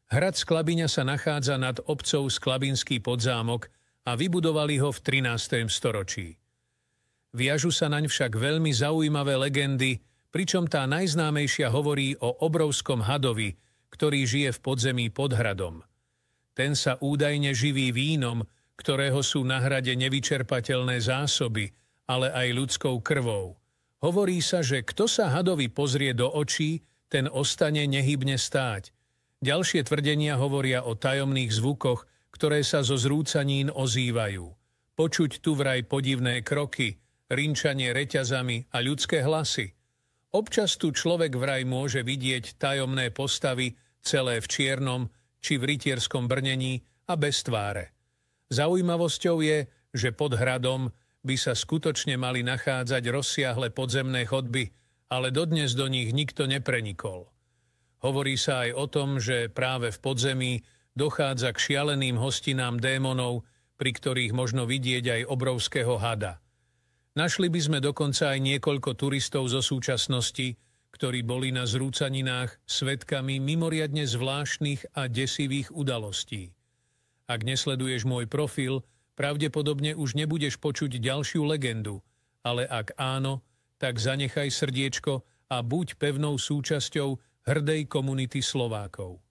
Hrad Sklabiňa sa nachádza nad obcou Sklabinský podzámok a vybudovali ho v 13. storočí. Viažu sa naň však veľmi zaujímavé legendy, pričom tá najznámejšia hovorí o obrovskom hadovi, ktorý žije v podzemí pod hradom. Ten sa údajne živí vínom, ktorého sú na hrade nevyčerpateľné zásoby, ale aj ľudskou krvou. Hovorí sa, že kto sa hadovi pozrie do očí, ten ostane nehybne stáť. Ďalšie tvrdenia hovoria o tajomných zvukoch, ktoré sa zo zrúcanín ozývajú. Počuť tu vraj podivné kroky, rinčanie reťazami a ľudské hlasy. Občas tu človek vraj môže vidieť tajomné postavy, celé v čiernom či v rytierskom brnení a bez tváre. Zaujímavosťou je, že pod hradom by sa skutočne mali nachádzať rozsiahle podzemné chodby, ale dodnes do nich nikto neprenikol. Hovorí sa aj o tom, že práve v podzemí dochádza k šialeným hostinám démonov, pri ktorých možno vidieť aj obrovského hada. Našli by sme dokonca aj niekoľko turistov zo súčasnosti, ktorí boli na zrúcaninách svedkami mimoriadne zvláštnych a desivých udalostí. Ak nesleduješ môj profil, pravdepodobne už nebudeš počuť ďalšiu legendu, ale ak áno, tak zanechaj srdiečko a buď pevnou súčasťou hrdej komunity Slovákov.